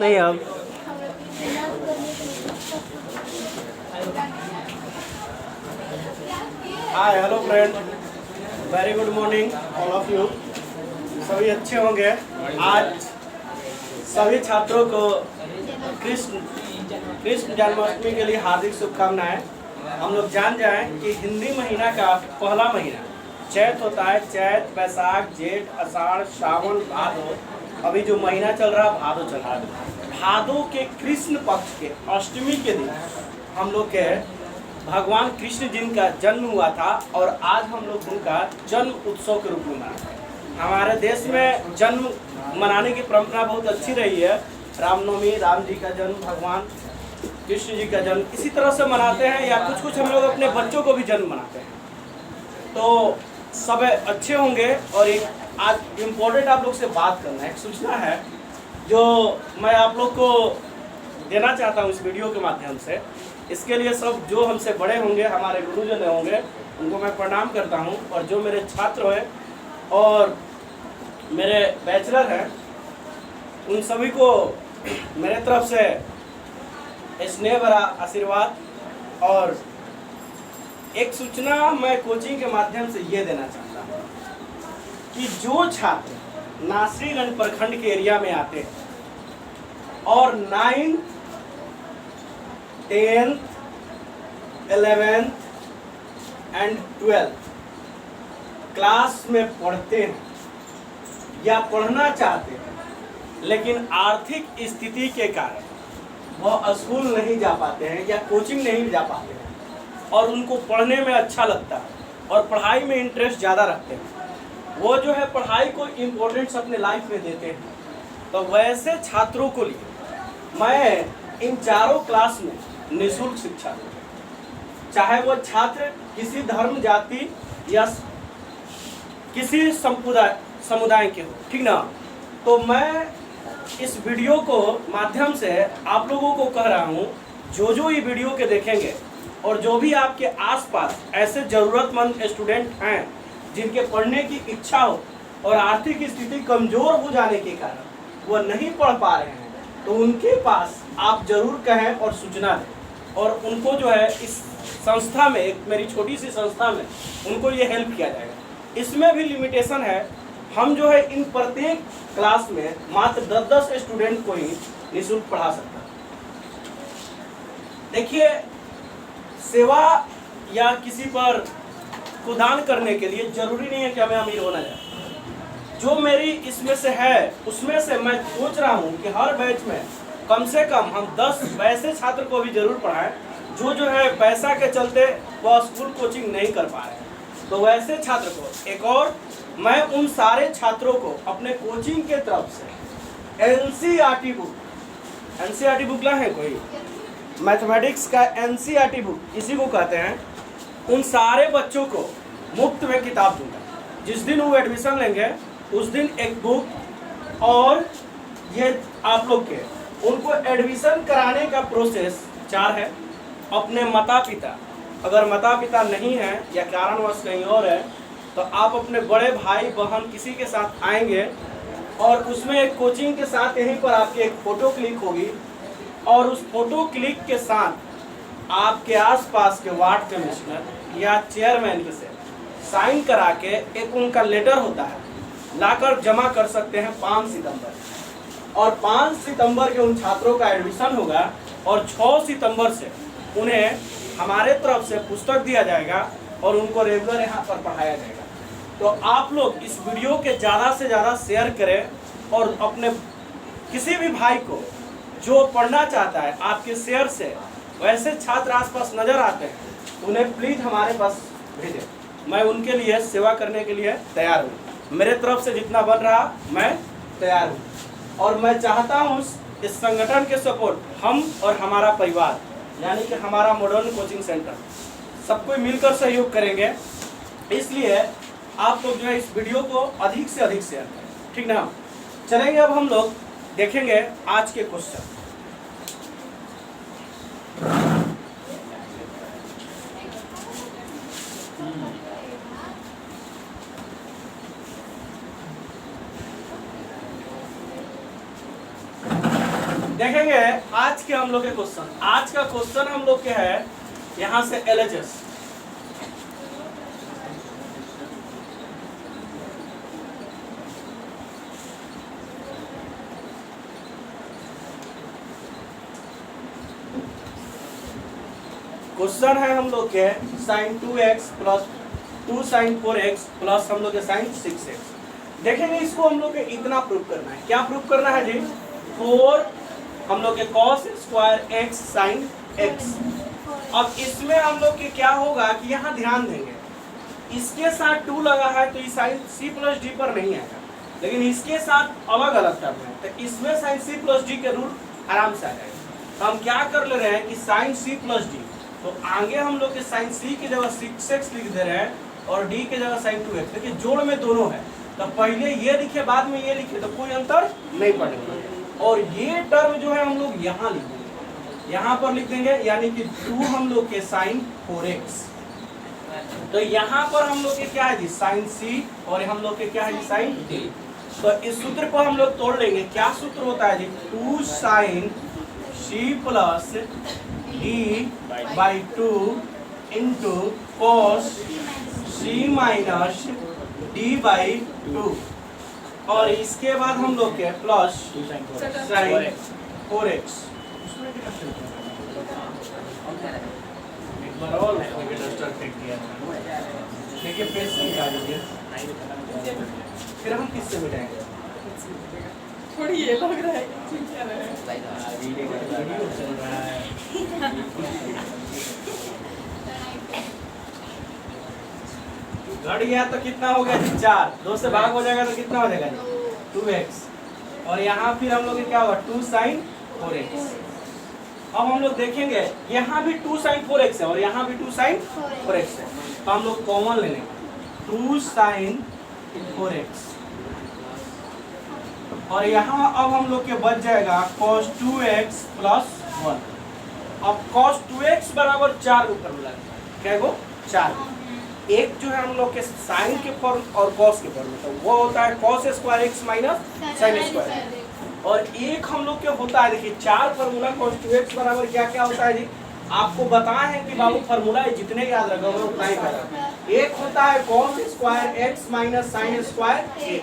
नहीं अब। Hi hello friend, very good morning all of you. सभी अच्छे होंगे। आज सभी छात्रों को कृष्ण जन्माष्टमी के लिए हार्दिक शुभकामनाएं। हम लोग जान जाएं कि हिंदी महीना का पहला महीना चैत होता है। चैत, बैसाख, जेठ, आषाढ़, सावन, भादो। अभी जो महीना चल रहा है भादो चल रहा है। भादो के कृष्ण पक्ष के अष्टमी के दिन हम लोग के भगवान कृष्ण जी का जन्म हुआ था और आज हम लोग उनका जन्म उत्सव के रूप में मनाते हैं। हमारे देश में जन्म मनाने की परंपरा बहुत अच्छी रही है। रामनवमी, राम जी का जन्म, भगवान कृष्ण जी का जन्म इसी तरह से मनाते हैं, या कुछ कुछ हम लोग अपने बच्चों को भी जन्म मनाते हैं। तो सब अच्छे होंगे। और एक आज इम्पोर्टेंट आप लोग से बात करना है, एक सूचना है जो मैं आप लोग को देना चाहता हूँ इस वीडियो के माध्यम से। इसके लिए सब जो हमसे बड़े होंगे, हमारे गुरुजन होंगे, उनको मैं प्रणाम करता हूँ। और जो मेरे छात्र हैं और मेरे बैचलर हैं, उन सभी को मेरे तरफ से स्नेह भरा आशीर्वाद। और एक सूचना मैं कोचिंग के माध्यम से ये देना चाहता हूँ कि जो छात्र नासरीगंज प्रखंड के एरिया में आते हैं और 9th, 10th, 11th and 12th class में पढ़ते हैं या पढ़ना चाहते हैं, लेकिन आर्थिक स्थिति के कारण वह स्कूल नहीं जा पाते हैं या कोचिंग नहीं जा पाते हैं और उनको पढ़ने में अच्छा लगता है और पढ़ाई में इंटरेस्ट ज़्यादा रखते हैं, वो जो है पढ़ाई को इम्पोर्टेंस अपने लाइफ में देते हैं, तो वैसे छात्रों को लिए मैं इन चारों क्लास में निःशुल्क शिक्षा दूँ। चाहे वो छात्र किसी धर्म, जाति या किसी समुदाय के हो, ठीक ना। तो मैं इस वीडियो को माध्यम से आप लोगों को कह रहा हूँ, जो ये वीडियो के देखेंगे और जो भी आपके आसपास ऐसे ज़रूरतमंद स्टूडेंट हैं जिनके पढ़ने की इच्छा हो और आर्थिक स्थिति कमज़ोर हो जाने के कारण वह नहीं पढ़ पा रहे हैं, तो उनके पास आप ज़रूर कहें और सूचना दें और उनको जो है इस संस्था में, एक मेरी छोटी सी संस्था में उनको ये हेल्प किया जाएगा। इसमें भी लिमिटेशन है, हम जो है इन प्रत्येक क्लास में मात्र 10-10 स्टूडेंट को ही निःशुल्क पढ़ा सकते हैं। देखिए, सेवा या किसी पर को दान करने के लिए जरूरी नहीं है कि हमें अमीर होना चाहिए। जो मेरी इसमें से है उसमें से मैं सोच रहा हूँ कि हर बैच में कम से कम हम 10 वैसे छात्र को भी जरूर पढ़ाएं जो है पैसा के चलते वह स्कूल कोचिंग नहीं कर पा रहे हैं। तो वैसे छात्र को एक और मैं उन सारे छात्रों को अपने कोचिंग के तरफ से एनसीईआरटी बुक ला है कोई मैथमेटिक्स का एनसीईआरटी बुक इसी को कहते हैं, उन सारे बच्चों को मुफ्त में किताब दूंगा। जिस दिन वो एडमिशन लेंगे उस दिन एक बुक, और ये आप लोग के उनको एडमिशन कराने का प्रोसेस 4 है। अपने माता पिता, अगर माता पिता नहीं है या कारणवश कहीं और है, तो आप अपने बड़े भाई बहन किसी के साथ आएंगे और उसमें एक कोचिंग के साथ यहीं पर आपकी एक फ़ोटो क्लिक होगी और उस फोटो क्लिक के साथ आपके आसपास के वार्ड कमिश्नर या चेयरमैन के से साइन करा के एक उनका लेटर होता है, लाकर जमा कर सकते हैं 5 सितंबर। और 5 सितंबर के उन छात्रों का एडमिशन होगा और 6 सितंबर से उन्हें हमारे तरफ से पुस्तक दिया जाएगा और उनको रेगुलर यहाँ पर पढ़ाया जाएगा। तो आप लोग इस वीडियो के ज़्यादा से ज़्यादा शेयर करें और अपने किसी भी भाई को जो पढ़ना चाहता है, आपके शेयर से वैसे छात्र आसपास नज़र आते हैं, उन्हें प्लीज़ हमारे पास भेजें। मैं उनके लिए सेवा करने के लिए तैयार हूँ। मेरे तरफ से जितना बन रहा मैं तैयार हूँ और मैं चाहता हूँ इस संगठन के सपोर्ट हम और हमारा परिवार यानी कि हमारा मॉडर्न कोचिंग सेंटर सब कोई मिलकर सहयोग करेंगे। इसलिए आप लोग जो है इस वीडियो को अधिक से अधिक शेयर करें, ठीक ना। चलेंगे अब हम लोग देखेंगे आज के क्वेश्चन। देखेंगे आज के हम लोग के क्वेश्चन। आज का क्वेश्चन हम लोग के है यहाँ से LHS। क्वेश्चन है हम लोग के sin 2x plus 2 sin 4x plus हम लोग के sin 6x। देखेंगे इसको हम लोग के इतना प्रूव करना है। क्या प्रूव करना है जी? 4 हम लोग के cos square x sin x। अब इसमें हम लोग के क्या होगा कि यहाँ ध्यान देंगे, इसके साथ 2 लगा है तो ये sin c प्लस d पर नहीं आएगा, लेकिन इसके साथ अलग अलग टर्म है तो इसमें sin c प्लस d के रूल आराम से आ जाएगा। तो हम क्या कर ले रहे हैं कि sin c प्लस d, तो आगे हम लोग के sin c की जगह 6x लिख दे रहे हैं और d की जगह sin 2x। देखिए जोड़ में दोनों है तो पहले ये लिखे बाद में ये लिखे तो कोई अंतर नहीं पड़ेगा। और ये टर्म जो है हम लोग यहाँ लिख देंगे, यहाँ पर लिख देंगे, यानी कि 2 हम लोग के sin 4x। तो यहाँ पर हम लोग के क्या है जी? sin c और हम लोग के क्या है जी? sin d। तो इस सूत्र को हम लोग तोड़ लेंगे। क्या सूत्र होता है जी? 2 sin c plus d by 2 into cos c minus d by 2 और इसके बाद हम लोग के प्लस sin 4x। एक बार और डस्टर फेंक दिया, देखिए पेज से निकाल दीजिए, फिर हम किससे मिलाएंगे? थोड़ी ये लग रहा है वीडियो चल रहा है। घट गया तो कितना हो गया जी? 4। 2 से भाग हो जाएगा तो कितना हो जाएगा जी? 2x। और यहाँ फिर हम लोग के क्या होगा? 2 sin 4x। अब हम लोग देखेंगे यहाँ भी 2 sin 4x है और यहाँ भी 2 sin 4x है, तो हम लोग कॉमन ले लेंगे 2 sin 4x और यहाँ अब हम लोग के बच जाएगा cos 2x प्लस 1। अब cos 2x बराबर 4 के ऊपर मिला क्या वो 4। एक जो है हम लोग के साइन के फॉर्म और cos के फॉर्म में, तो वो होता है cos square x minus sin square. और एक हम लोग के होता है, देखिए 4 फार्मूला cos 2x बराबर क्या क्या होता है जी? आपको बताया है कि बाबू फार्मूला जितने याद रखोगे उतना ही करेगा। एक होता है cos square x minus sin square x,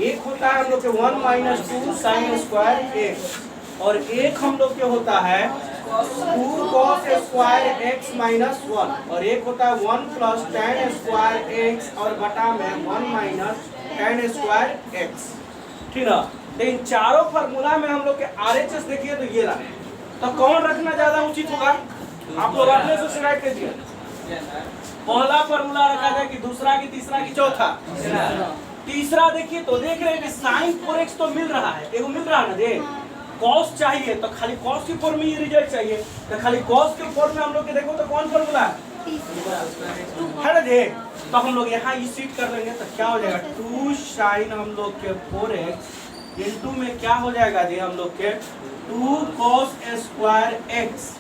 एक होता है हम लोग के 1 माइनस 2 sin स्क्वायर x, और एक हम लोग के होता है 2 cos स्क्वायर x माइनस 1, और एक होता है 1 प्लस tan स्क्वायर x और बटा में 1 माइनस tan स्क्वायर x। ठीक है, तो इन चारों फार्मूला में हम लोग के RHS देखिए तो ये रहा, तो कौन रखना ज्यादा उचित होगा? आप लोग अपने से सिलेक्ट कीजिए। पहला फार्मूला रखा जाए कि दूसरा की तीसरा की चौथा? तीसरा। देखिए तो देख रहे हैं कि sin 4x तो मिल रहा है, एगो मिल रहा है ना जी। cos चाहिए तो खाली cos की फॉर्म में ये रिजल्ट चाहिए, तो खाली cos के फॉर्म में हम लोग के देखो तो कौन फार्मूला है ना जी। तो हम लोग यहाँ ये सीट कर लेंगे तो क्या हो जाएगा 2 sin हम लोग के 4x इंटू में क्या हो जाएगा जी हम लोग के 2 cos स्क्वायर x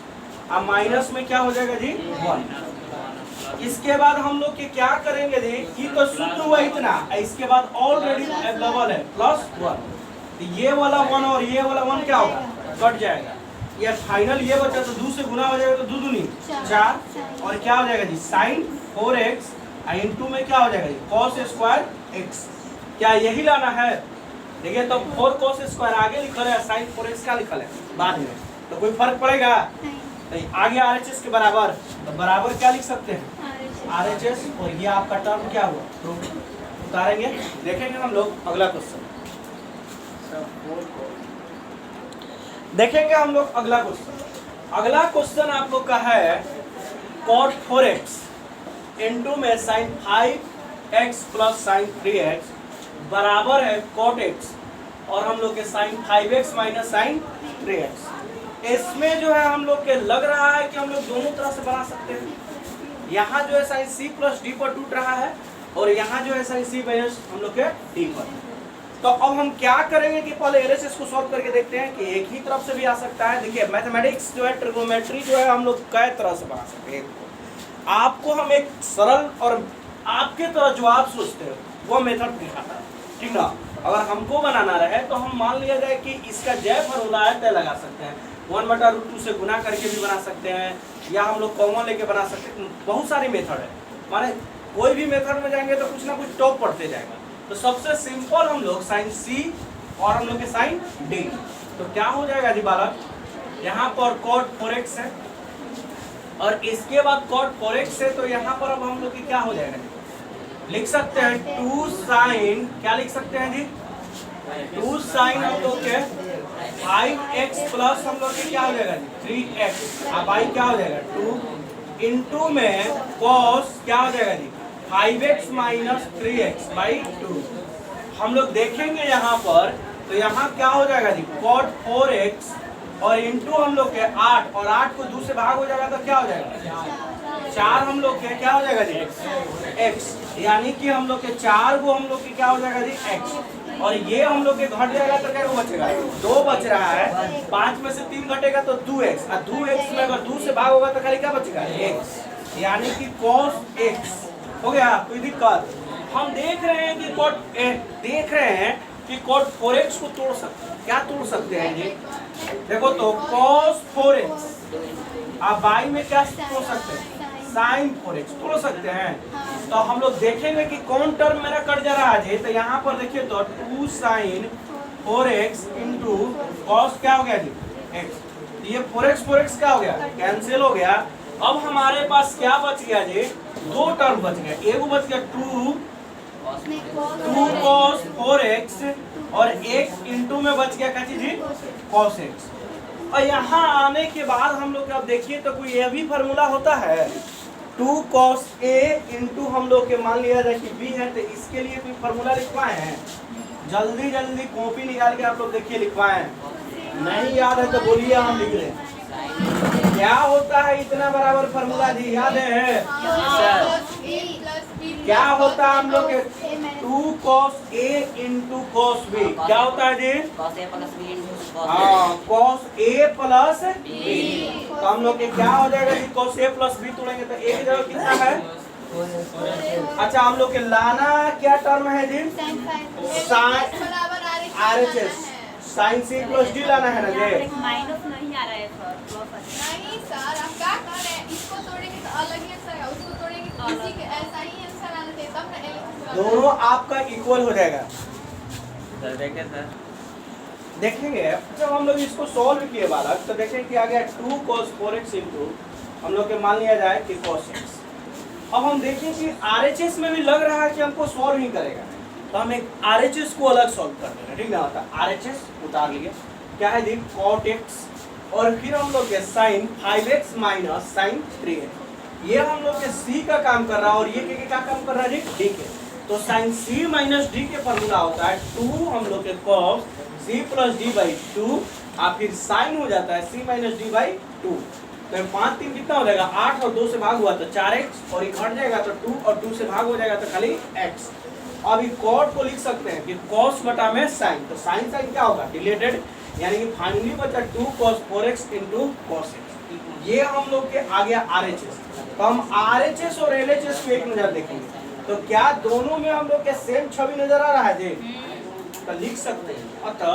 और माइनस में क्या हो जाएगा जी 1। इसके बाद हम लोग के क्या करेंगे जी? ये तो सूत्र हुआ इतना, इसके बाद ऑलरेडी अवेलेबल है प्लस 1, तो ये वाला 1 और ये वाला 1 क्या होगा? कट जाएगा। ये फाइनल ये बचा तो 2 से गुना हो जाएगा तो 2 दूनी 4, और क्या हो जाएगा जी sin 4x इंटू में क्या हो जाएगा जी cos स्क्वायर x। क्या यही लाना है? देखिए तो 4 cos स्क्वायर आगे लिखल है, sin 4x का लिखल है बाद में, तो कोई फर्क पड़ेगा? तो आगे RHS के बराबर, तो बराबर क्या लिख सकते हैं? RHS, और ये आपका टर्म क्या हुआ? प्रूफ उतारेंगे। देखेंगे हम लोग अगला क्वेश्चन, देखेंगे हम लोग अगला क्वेश्चन। अगला क्वेश्चन आप लोग का है cot 4x इंटू में sin 5x plus sin 3x बराबर है cot x और हम लोग के sin 5x minus sin 3x। इसमें जो है हम लोग के लग रहा है कि हम लोग दोनों तरह से बना सकते हैं। यहाँ जो है sin c प्लस d पर टूट रहा है और यहाँ जो है sin c माइनस हम लोग के d पर। तो अब हम क्या करेंगे कि पहले LHS को सॉल्व करके देखते हैं कि एक ही तरफ से भी आ सकता है। देखिए मैथमेटिक्स जो है, ट्रिग्नोमेट्री जो है हम लोग कई तरह से बना सकते हैं। आपको हम एक सरल और आपके तरह जो आप सोचते हो वो मेथड दिखाता है, ठीक ना। अगर हमको बनाना रहे तो हम मान लिया जाए कि इसका जय फॉर्मूला है तय लगा सकते हैं, 1/√2 से गुना करके भी बना सकते हैं, या हम लोग कॉमन लेके बना सकते हैं। बहुत सारी मेथड है, माने कोई भी मेथड में जाएंगे तो कुछ ना कुछ टॉप पढ़ते जाएगा। तो सबसे सिंपल हम लोग साइन सी और हम लोग के साइन डी, तो क्या हो जाएगा जी बालक, यहाँ पर cot 4x है और इसके बाद cot 4x है, तो यहाँ पर अब हम लोग की क्या हो जाएगा, लिख सकते हैं 2 साइन, क्या लिख सकते हैं जी, 2 साइन हम लोग के 5x प्लस हम लोग के क्या हो जाएगा जी 3x, अब आई क्या हो जाएगा 2 इंटू में cos क्या हो जाएगा जी 5x माइनस 3x बाई 2। हम लोग देखेंगे यहाँ पर, तो यहाँ क्या हो जाएगा जी cot 4x और इंटू हम लोग के 8 और 8 को 2 से भाग हो जाएगा तो क्या हो जाएगा 4 हम लोग के क्या हो जाएगा जी x, यानी कि हम लोग के 4 को हम लोग के क्या हो जाएगा जी x, और ये हम लोग के घट जाएगा तो क्या बचेगा 2 बच रहा है, 5 में से 3 घटेगा तो 2x, और 2x में अगर 2 से भाग होगा तो खाली क्या बचेगा x, यानी कि cos x हो गया। कोई दिक्कत, हम देख रहे हैं कि cot 4x को तोड़ सकते हैं, क्या तोड़ सकते हैं जी, देखो तो cos 4x, आप बाई में क्या तोड़ सकते हैं sin 4x तोड़ सकते हैं। तो हम लोग देखेंगे कि कौन टर्म मेरा कट जा रहा है, तो यहाँ पर देखिए तो 2 sin 4x इंटू cos क्या हो गया जी x, ये 4x क्या हो गया कैंसिल हो गया। अब हमारे पास क्या बच गया जी, 2 टर्म बच गया, एक बच गया 2 cos 4x और एक इंटू में बच गया क्या चीज जी cos x। और यहाँ आने के बाद हम लोग अब देखिए तो कोई ये भी फार्मूला होता है, 2 cos a इंटू हम लोग के मान लिया जाए कि b है, तो इसके लिए कोई फार्मूला लिखवाए हैं, जल्दी जल्दी कॉपी निकाल के आप लोग देखिए लिखवाए हैं, नहीं याद है तो बोलिए हम लिख लें। क्या होता है इतना बराबर फार्मूला जी, याद है क्या होता है हम लोग के 2 cos a into cos b, क्या होता है जी हाँ cos a प्लस b, तो हम लोग के क्या हो जाएगा जी cos a प्लस b तोड़ेंगे तो एक जगह कितना है, अच्छा हम लोग के लाना क्या टर्म है जी sine RHS sine c plus d लाना है ना जी, माइनस नहीं आ रहा है सर, नहीं सर, आप क्या कर रहे हैं, इसको तोड़ेंगे तो अलग ही आंसर है, उसको तोड़ेंगे तो इसी के ऐसा ही आंसर आना चाहिए, तब ना LHS दोनों आपका इक्वल हो जाएगा। सर देखें सर, देखेंगे जब हम लोग इसको सॉल्व किए बालक तो देखें कि आ गया 2 cos 4x इंटू हम लोग के मान लिया जाए कि cos x। अब हम देखें कि RHS में भी लग रहा है कि हमको सॉल्व ही करेगा, तो हम एक RHS को अलग सॉल्व कर दे रहे हैं, ठीक ना, होता RHS उतार लिए क्या है जी cot x और फिर हम लोग के sin 5x minus sin 3x, ये हम लोग के c का काम कर रहा है और ये के क्या काम कर रहा है जी d के, तो sin c माइनस d के फॉर्मूला होता है 2 हम लोग के cos c plus d by 2 और फिर sin हो जाता है c माइनस d बाई 2, तो 5 3 कितना हो जाएगा 8 और 2 से भाग हुआ तो 4x और ये घट जाएगा तो 2 और 2 से भाग हो जाएगा तो खाली x। अब ये cot को लिख सकते हैं कि cos बटा में sin, तो sin क्या होगा रिलेटेड, यानी कि फाइनली बचा 2 cos 4x into cos x, ये हम लोग के आ गया RHS। तो हम RHS और LHS को एक नजर देखेंगे, तो क्या दोनों में हम लोग के सेम छवि नजर आ रहा है जी, तो लिख सकते हैं अतः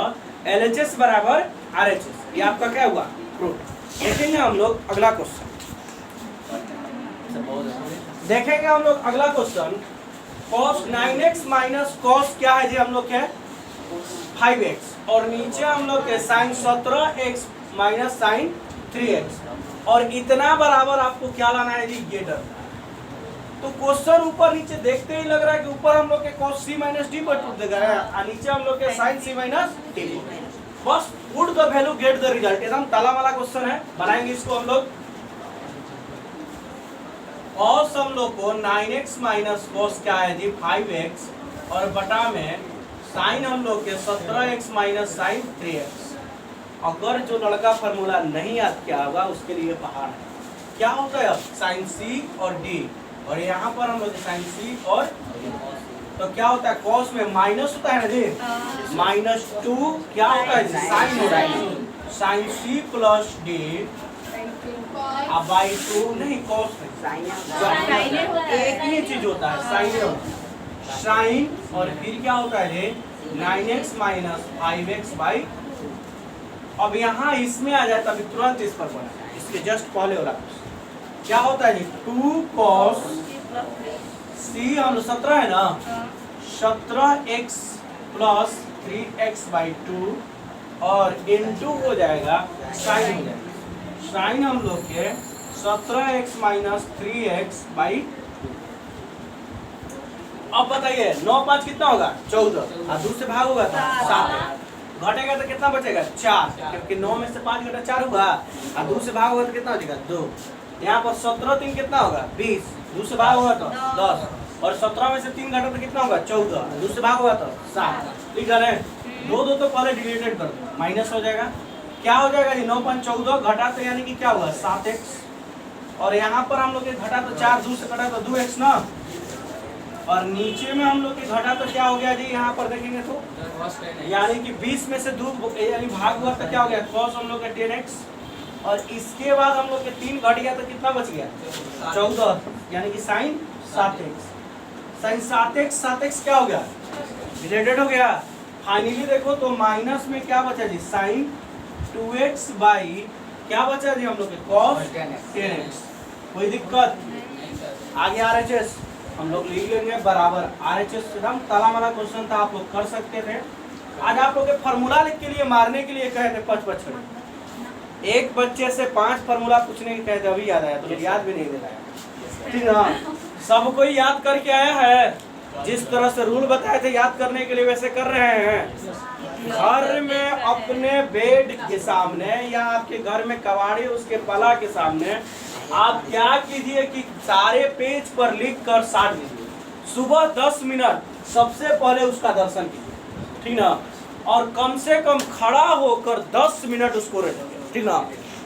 LHS बराबर RHS, ये आपका क्या हुआ प्रूफ। देखेंगे हम लोग अगला क्वेश्चन, देखेंगे हम लोग अगला question, cos 9x minus cos क्या है जी हम लोग के 5x और नीचे हम लोग के sin 17x minus sin 3x और इतना बराबर आपको क्या लाना है जी ये टर्म। तो क्वेश्चन ऊपर नीचे देखते ही लग रहा है कि ऊपर हम लोग के cos c माइनस d पर टूट देगा और नीचे हम लोग के sin c माइनस d, बस put the value get the result, एकदम ताला वाला क्वेश्चन है। बनाएंगे इसको हम लोग, cos हम लोग को 9x माइनस cos क्या है जी 5x और बटा में sin हम लोग के 17x माइनस sin 3x। अगर जो लड़का फार्मूला नहीं याद किया होगा उसके लिए पहाड़ है, क्या होता है अब sin c और d और यहाँ पर हम लोग sin c और तो क्या होता है cos में माइनस होता है ना जी -2 क्या होता है sin होता है sin c प्लस d अब बाई 2 नहीं cos में एक ही चीज होता है sin और फिर क्या होता है 9x माइनस 5x बाई। अब यहाँ इसमें आ जाए तभी तुरंत इस पर बना, इसके जस्ट पहले वाला क्या होता है जी, 2 cos c हम लोग 17 है ना, 17x प्लस 3x बाई 2 और इनटू हो जाएगा साइन हो जाएगा, साइन हम लोग के 17x माइनस 3x बाई। अब बताइए 9 5 कितना होगा 14 और 2 से भाग होगा तो 7, घटेगा तो कितना बचेगा 4, क्योंकि 9 में से 5 घटा 4 होगा और 2 से भाग होगा तो कितना बचेगा 2। यहाँ पर 17 3 कितना होगा 20, 2 से भाग होगा तो 10 और 17 में से 3 घटा तो कितना होगा 14, 2 से भाग होगा तो 7। लिख रहे हैं 2 2 तो पहले डिलीटेड कर दो, माइनस हो जाएगा, क्या हो जाएगा जी 9 5 14 घटा तो यानी कि क्या हुआ 7x और यहाँ पर हम लोग के घटा तो 4, 2 से घटा तो 2x ना, और नीचे में हम लोग के घटा तो क्या हो गया जी, यहाँ पर देखेंगे तो यानी कि 20 में से 2 यानी भाग हुआ तो क्या हो गया cos हम लोग का 10x और इसके बाद हम लोग के 3 घट गया तो कितना बच गया 14, यानी कि साइन 7x, साइन 7x क्या हो गया रिलेटेड हो गया। फाइनली देखो तो माइनस में क्या बचा जी साइन 2x बाई क्या बचा जी हम लोग के cos 10x। कोई दिक्कत आगे RHS हम लोग लिख लेंगे बराबर RHS एकदम ताला वाला क्वेश्चन था, आप लोग कर सकते थे। आज आप लोग के फार्मूला लिख के लिए मारने के लिए कहे थे 5 एक बच्चे से 5 फार्मूला पूछने के कहे थे, अभी याद आया तो याद भी नहीं दे रहा है, ठीक है। सब कोई याद करके आया है, जिस तरह से रूल बताए थे याद करने के लिए वैसे कर रहे हैं। घर में अपने बेड के सामने या आपके घर में कबाड़ी उसके पला के सामने आप क्या कीजिए कि सारे पेज पर लिख कर साट दीजिए, सुबह 10 मिनट सबसे पहले उसका दर्शन कीजिए, ठीक ना, और कम से कम खड़ा होकर 10 मिनट उसको रखिए, ठीक ना,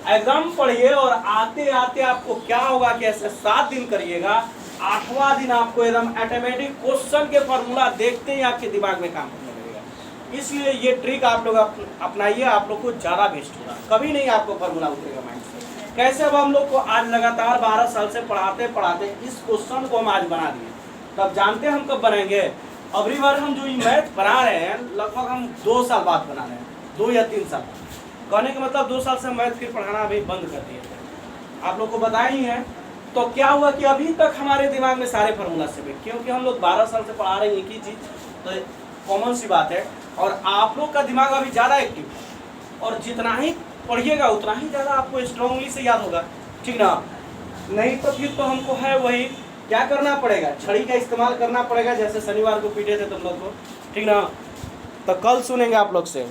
एकदम पढ़िए। और आते आते आपको क्या होगा कि ऐसे 7 दिन करिएगा, 8वां दिन आपको एकदम ऑटोमेटिक क्वेश्चन के फॉर्मूला देखते ही आपके दिमाग में काम करने लगेगा। इसलिए ये ट्रिक आप लोग अपनाइए, आप लोग को ज़्यादा बेस्ट होगा, कभी नहीं आपको फॉर्मूला उतरेगा माइंड से। कैसे अब हम लोग को आज लगातार 12 साल से पढ़ाते पढ़ाते इस क्वेश्चन को हम आज बना दिए, तब जानते हैं हम कब बनाएंगे। अगली बार हम जो मैथ बना रहे हैं लगभग हम 2 साल बाद बना रहे हैं, 2 या 3 साल। कहने का मतलब 2 साल से मैथ फिर पढ़ाना अभी बंद कर दिए थे, आप लोग को बताया ही है। तो क्या हुआ कि अभी तक हमारे दिमाग में सारे फार्मूला से भी, क्योंकि हम लोग 12 साल से पढ़ा रहे हैं एक ही चीज़, तो कॉमन सी बात है। और आप लोग का दिमाग अभी ज़्यादा एक्टिव है और जितना ही पढ़िएगा उतना ही ज़्यादा आपको स्ट्रांगली से याद होगा, ठीक ना। नहीं तो फिर तो हमको है वही क्या करना पड़ेगा, छड़ी का इस्तेमाल करना पड़ेगा, जैसे शनिवार को पीटे थे तुम लोग को, ठीक ना। तो कल सुनेंगे आप लोग से।